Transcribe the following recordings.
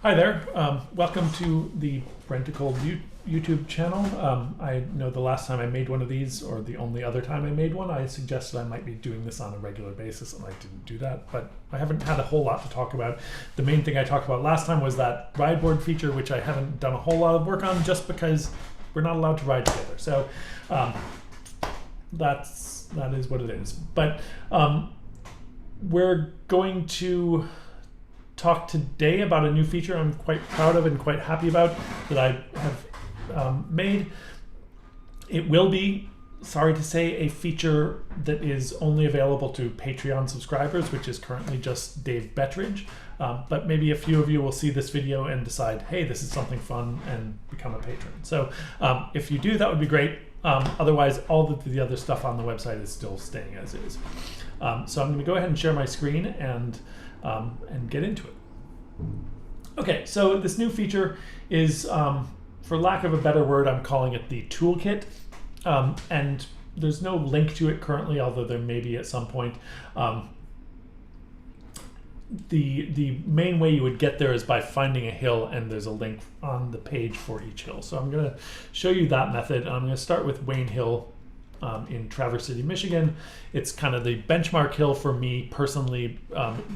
Hi there, welcome to the BRENTACOL YouTube channel. I know the last time I made one of these, or the only other time I made one, I suggested I might be doing this on a regular basis, and I didn't do that, but I haven't had a whole lot to talk about. The main thing I talked about last time was that ride board feature, which I haven't done a whole lot of work on just because we're not allowed to ride together. So that is what it is. But we're going to talk today about a new feature I'm quite proud of and quite happy about that I have made. It will be, sorry to say, a feature that is only available to Patreon subscribers, which is currently just Dave Bettridge. But maybe a few of you will see this video and decide, hey, this is something fun, and become a patron. So if you do, that would be great. Otherwise, all the other stuff on the website is still staying as is. So I'm going to go ahead and share my screen and get into it. Okay, so this new feature is, for lack of a better word, I'm calling it the toolkit. And there's no link to it currently, although there may be at some point. The main way you would get there is by finding a hill, and there's a link on the page for each hill. So I'm going to show you that method. I'm going to start with Wayne Hill in Traverse City, Michigan. It's kind of the benchmark hill for me personally.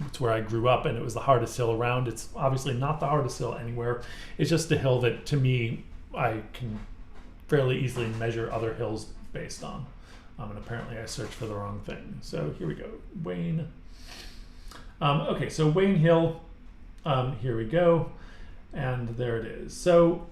It's where I grew up, and it was the hardest hill around. It's obviously not the hardest hill anywhere. It's just a hill that, to me, I can fairly easily measure other hills based on. And apparently I searched for the wrong thing. So here we go, Wayne. Okay, so Wayne Hill, here we go, and there it is. So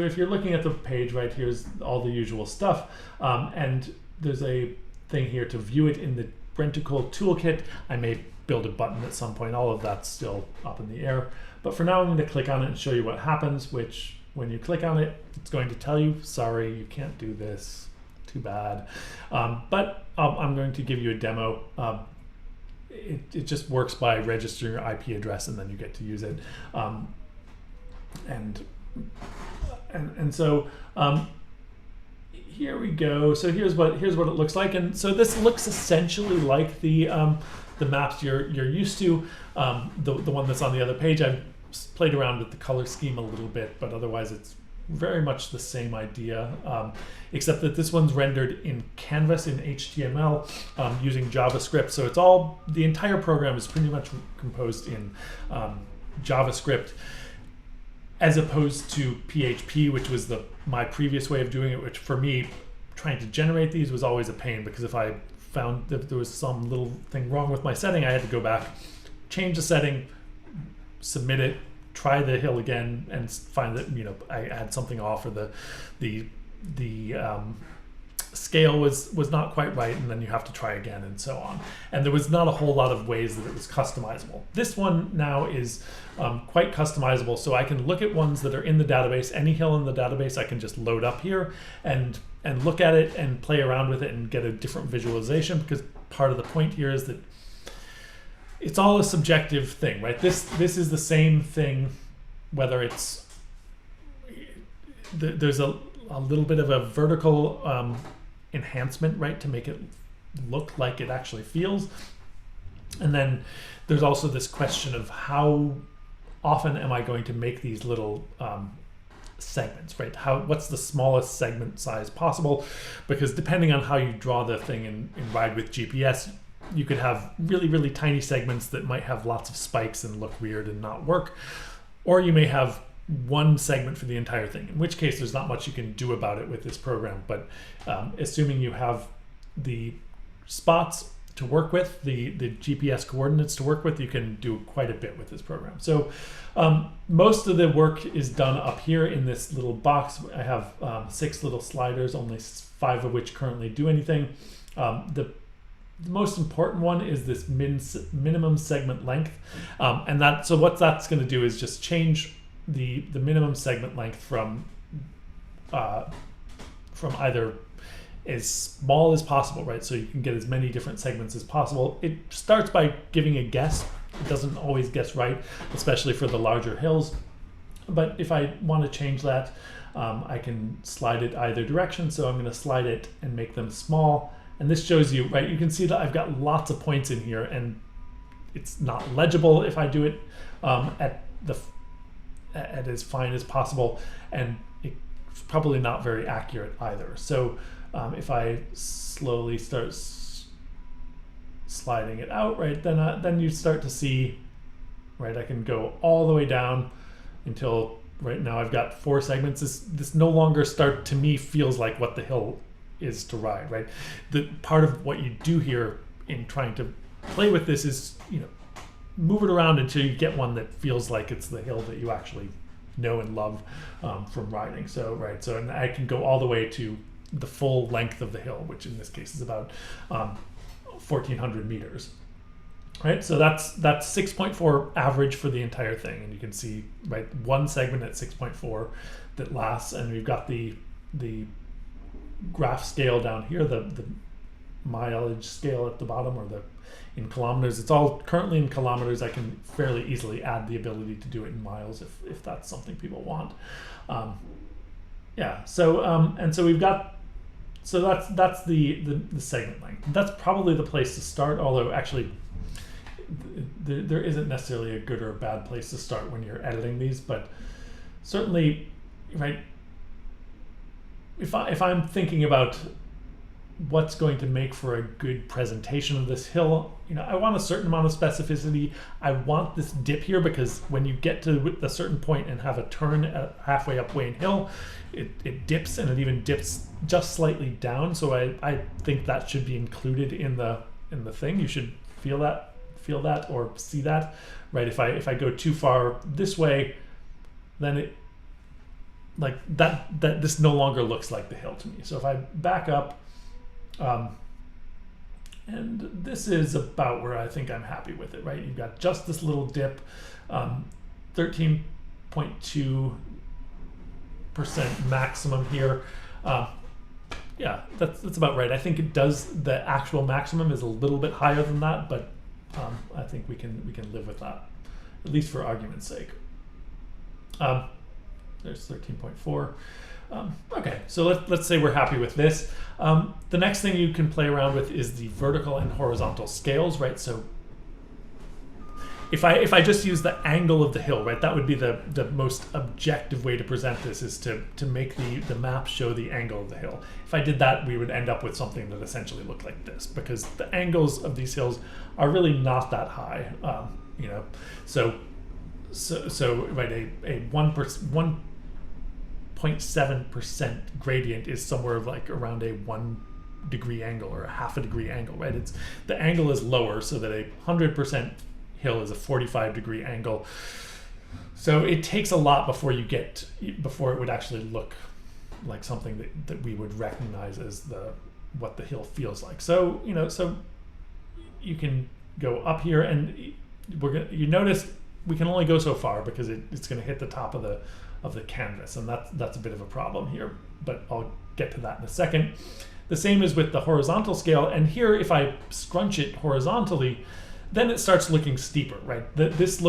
if you're looking at the page, right, here's all the usual stuff, and there's a thing here to view it in the BRENTACOL Toolkit. I may build a button at some point. All of that's still up in the air. But for now, I'm going to click on it and show you what happens, which when you click on it, it's going to tell you, sorry, you can't do this. Too bad. But I'm going to give you a demo. It just works by registering your IP address, and then you get to use it. And so here we go. So here's what it looks like, and so this looks essentially like the maps you're used to. The one that's on the other page. I've played around with the color scheme a little bit, but otherwise it's very much the same idea, except that this one's rendered in Canvas in HTML using JavaScript. So it's the entire program is pretty much composed in JavaScript, as opposed to PHP, which was my previous way of doing it, which for me, trying to generate these was always a pain, because if I found that there was some little thing wrong with my setting, I had to go back, change the setting, submit it, try the hill again, and find that I had something off, or the scale was not quite right, and then you have to try again, and so on. And there was not a whole lot of ways that it was customizable. This one now is quite customizable, so I can look at ones that are in the database. Any hill in the database I can just load up here and look at it and play around with it and get a different visualization, because part of the point here is that it's all a subjective thing, right? This is the same thing, whether it's there's a little bit of a vertical enhancement, right, to make it look like it actually feels. And then there's also this question of how often am I going to make these little segments, right? What's the smallest segment size possible? Because depending on how you draw the thing in Ride with GPS, you could have really, really tiny segments that might have lots of spikes and look weird and not work. Or you may have one segment for the entire thing, in which case there's not much you can do about it with this program. But assuming you have the spots to work with, the GPS coordinates to work with, you can do quite a bit with this program. So most of the work is done up here in this little box. I have 6 little sliders, only 5 of which currently do anything. The most important one is this minimum segment length, so what that's going to do is just change the minimum segment length from either as small as possible, right? So you can get as many different segments as possible. It starts by giving a guess. It doesn't always guess right, especially for the larger hills. But if I want to change that, I can slide it either direction. So I'm going to slide it and make them small. And this shows you, right, you can see that I've got lots of points in here, and it's not legible if I do it at at as fine as possible, and it's probably not very accurate either. So if I slowly start sliding it out, right, then you start to see, right, I can go all the way down until right now I've got 4 segments. This no longer to me feels like what the hill is to ride, right? The part of what you do here in trying to play with this is, move it around until you get one that feels like it's the hill that you actually know and love from riding. So, right, so and I can go all the way to the full length of the hill, which in this case is about 1,400 meters. Right, so that's 6.4 average for the entire thing, and you can see, right, one segment at 6.4 that lasts, and we've got the graph scale down here, the mileage scale at the bottom, or in kilometers. It's all currently in kilometers. I can fairly easily add the ability to do it in miles if that's something people want. Yeah, so and so we've got, so that's the segment length. That's probably the place to start, although actually there isn't necessarily a good or a bad place to start when you're editing these, but certainly, right, if I'm thinking about what's going to make for a good presentation of this hill, I want a certain amount of specificity. I want this dip here because when you get to a certain point and have a turn halfway up Wayne Hill, it dips, and it even dips just slightly down. So I think that should be included in the thing. You should feel that or see that, right? If I go too far this way, then it like that this no longer looks like the hill to me. So if I back up, and this is about where I think I'm happy with it, right? You've got just this little dip, 13.2% maximum here. Yeah, that's about right. I think it does, the actual maximum is a little bit higher than that, but I think we can live with that, at least for argument's sake. There's 13.4. Okay, so let's say we're happy with this. The next thing you can play around with is the vertical and horizontal scales, right? So if I just use the angle of the hill, right, that would be the most objective way to present this, is to make the map show the angle of the hill. If I did that, we would end up with something that essentially looked like this, because the angles of these hills are really not that high, So right, a 1.7% gradient is somewhere like around a 1 degree angle or a half a degree angle, right? The angle is lower, so that a 100% hill is a 45 degree angle. So it takes a lot before it would actually look like something that we would recognize as what the hill feels like. So so you can go up here, and you notice we can only go so far because it's going to hit the top of the canvas, and that's a bit of a problem here, but I'll get to that in a second. The same is with the horizontal scale, and here if I scrunch it horizontally, then it starts looking steeper, right? This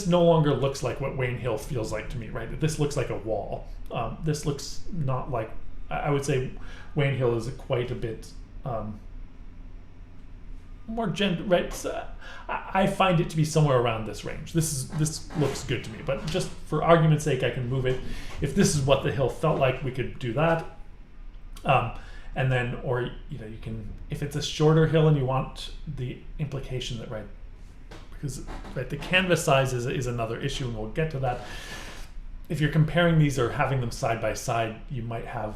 no longer looks like what Wayne Hill feels like to me, right? This looks like a wall. This looks not like, I would say Wayne Hill is quite a bit more gentle, right? So I find it to be somewhere around this range. This looks good to me, but just for argument's sake, I can move it. If this is what the hill felt like, we could do that. And then, or you can, if it's a shorter hill and you want the implication that, right, because right, the canvas size is another issue, and we'll get to that. If you're comparing these or having them side by side, you might have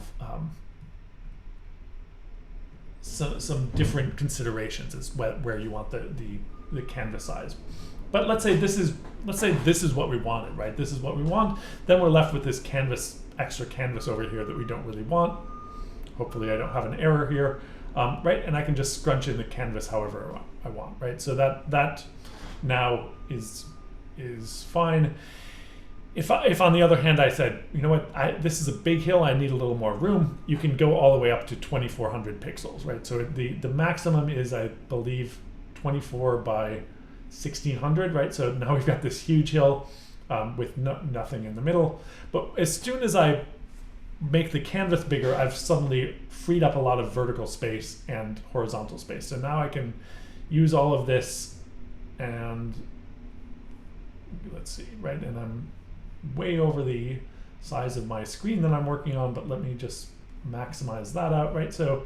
some different considerations as where you want the canvas size. But let's say this is what we wanted, right? This is what we want. Then we're left with this extra canvas over here that we don't really want. Hopefully I don't have an error here, right? And I can just scrunch in the canvas however I want, right? So that now is fine. If on the other hand I said, you know what, this is a big hill, I need a little more room, you can go all the way up to 2400 pixels, right? So the maximum is, I believe, 24 by 1600, right? So now we've got this huge hill with nothing in the middle. But as soon as I make the canvas bigger, I've suddenly freed up a lot of vertical space and horizontal space. So now I can use all of this and let's see, right? And I'm way over the size of my screen that I'm working on, but let me just maximize that out, right? So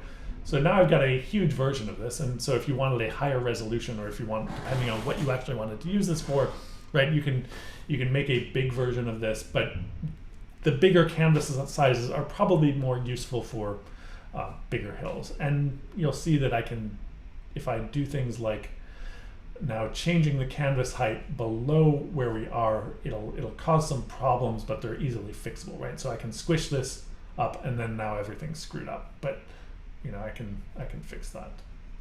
now I've got a huge version of this, and so if you wanted a higher resolution, or if you want, depending on what you actually wanted to use this for, right, you can make a big version of this, but the bigger canvas sizes are probably more useful for bigger hills. And you'll see that I can, if I do things like now changing the canvas height below where we are, it'll cause some problems, but they're easily fixable, right? So I can squish this up, and then now everything's screwed up, but I can fix that.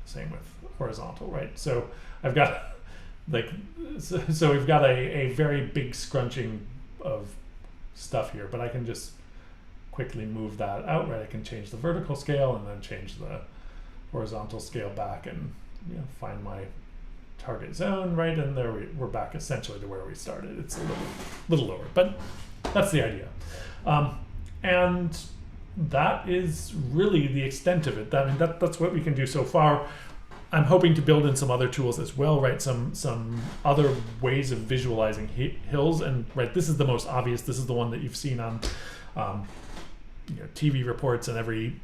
Same with horizontal, right? So I've got so we've got a very big scrunching of stuff here, but I can just quickly move that out, right? I can change the vertical scale and then change the horizontal scale back, and find my target zone, right? And there we're back essentially to where we started. It's a little lower, but that's the idea. And that is really the extent of it. I mean, that's what we can do so far. I'm hoping to build in some other tools as well, right? Some other ways of visualizing hills, and right, this is the most obvious. This is the one that you've seen on TV reports and every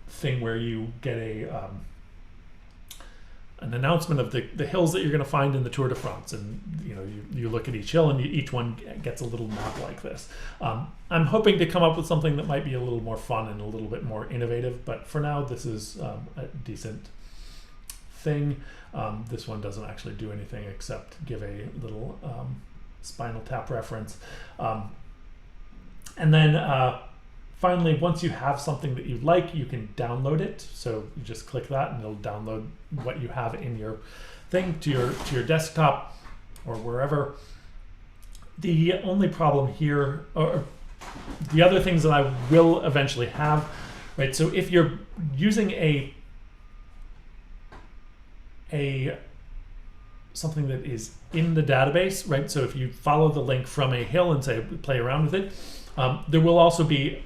thing where you get an announcement of the hills that you're going to find in the Tour de France, and you look at each hill, and each one gets a little map like this. I'm hoping to come up with something that might be a little more fun and a little bit more innovative, but for now this is a decent thing. This one doesn't actually do anything except give a little Spinal Tap reference, and then finally, once you have something that you like, you can download it. So you just click that, and it'll download what you have in your thing to your desktop or wherever. The only problem here, or the other things that I will eventually have, right? So if you're using something that is in the database, right? So if you follow the link from a hill and say play around with it, there will also be,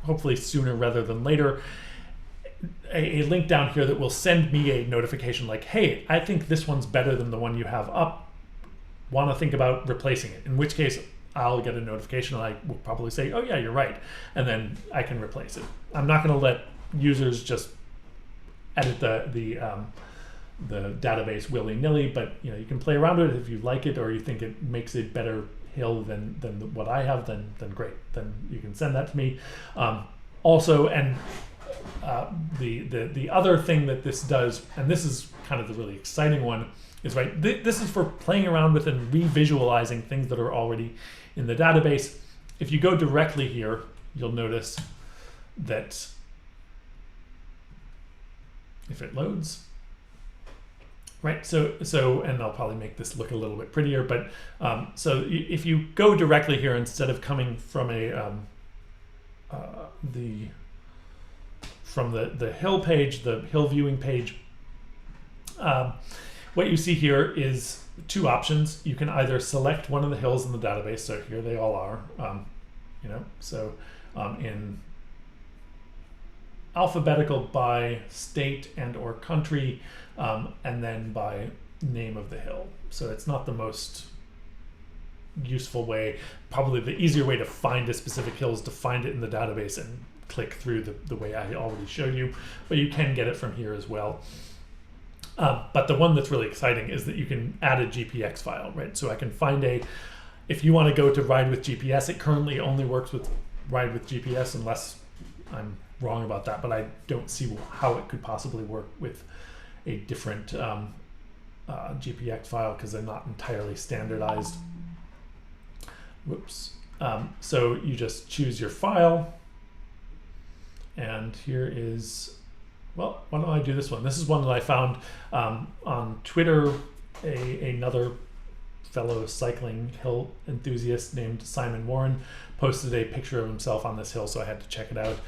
hopefully sooner rather than later, a link down here that will send me a notification like, hey, I think this one's better than the one you have up. Want to think about replacing it? In which case, I'll get a notification, and I will probably say, oh yeah, you're right. And then I can replace it. I'm not going to let users just edit the database willy-nilly, but you can play around with it if you like it, or you think it makes a better hill than what I have, then great. Then you can send that to me. Also, and the other thing that this does, and this is kind of the really exciting one, is right. This is for playing around with and revisualizing things that are already in the database. If you go directly here, you'll notice that if it loads, right, so and I'll probably make this look a little bit prettier, but so if you go directly here instead of coming from the hill page, the hill viewing page, what you see here is two options. You can either select one of the hills in the database, so here they all are, in alphabetical by state and or country, and then by name of the hill. So it's not the most useful way. Probably the easier way to find a specific hill is to find it in the database and click through the way I already showed you, but you can get it from here as well. But the one that's really exciting is that you can add a GPX file, right? So I can find if you want to go to Ride with GPS, it currently only works with Ride with GPS, unless I'm wrong about that, but I don't see how it could possibly work with a different GPX file, because they're not entirely standardized. Whoops. So you just choose your file, and here is, well, why don't I do this one? This is one that I found on Twitter. Another fellow cycling hill enthusiast named Simon Warren posted a picture of himself on this hill, so I had to check it out.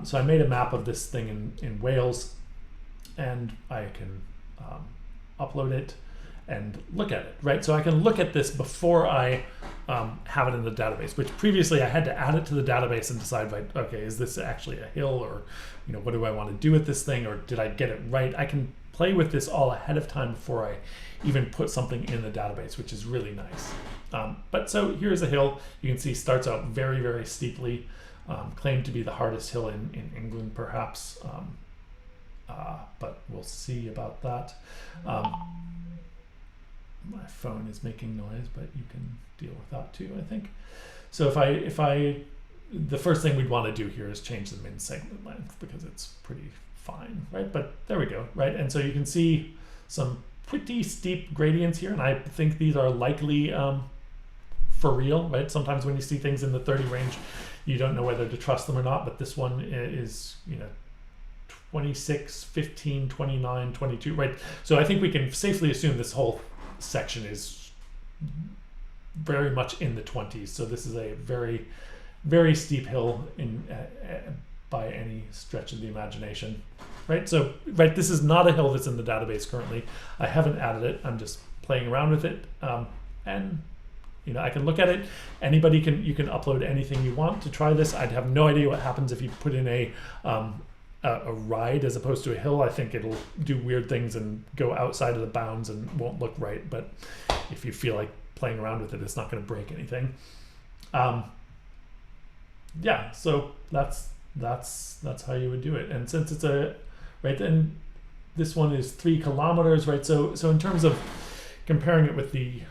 So I made a map of this thing in Wales, and I can upload it and look at it, right? So I can look at this before I have it in the database, which previously I had to add it to the database and decide, like, okay, is this actually a hill, or what do I want to do with this thing, or did I get it right? I can play with this all ahead of time before I even put something in the database, which is really nice. But so here's a hill. You can see starts out very, very steeply, claimed to be the hardest hill in England, perhaps. But we'll see about that. My phone is making noise, but you can deal with that too, I think. So the first thing we'd want to do here is change the min segment length because it's pretty fine, right? But there we go, right? And so you can see some pretty steep gradients here, and I think these are likely for real, right? Sometimes when you see things in the 30 range, you don't know whether to trust them or not, but this one is, 26, 15, 29, 22, right? So I think we can safely assume this whole section is very much in the 20s. So this is a very, very steep hill by any stretch of the imagination, right? So, right, this is not a hill that's in the database currently. I haven't added it. I'm just playing around with it, and I can look at it. You can upload anything you want to try this. I'd have no idea what happens if you put in a ride as opposed to a hill. I think it'll do weird things and go outside of the bounds and won't look right. But if you feel like playing around with it, it's not going to break anything. Yeah, so that's how you would do it. And since it's and this one is 3 kilometers, right? So in terms of comparing it with the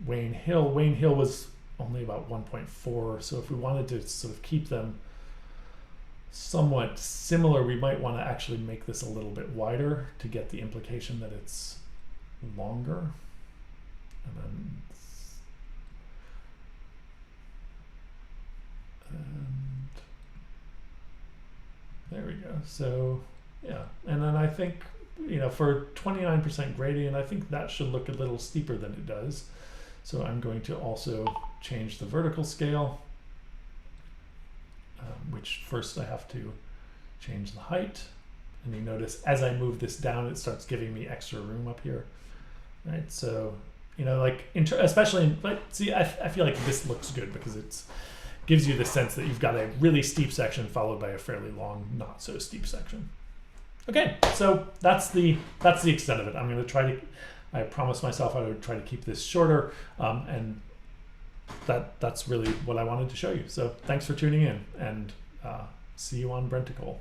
Wayne Hill was only about 1.4. So if we wanted to sort of keep them somewhat similar, we might want to actually make this a little bit wider to get the implication that it's longer. And there we go. So yeah, and then I think for 29% gradient, I think that should look a little steeper than it does. So I'm going to also change the vertical scale, which first I have to change the height. And you notice as I move this down, it starts giving me extra room up here, right? So, especially, see, I feel like this looks good because it gives you the sense that you've got a really steep section followed by a fairly long, not so steep section. Okay, so that's the extent of it. I'm going to I promised myself I would try to keep this shorter, and that's really what I wanted to show you. So thanks for tuning in, and see you on BRENTACOL.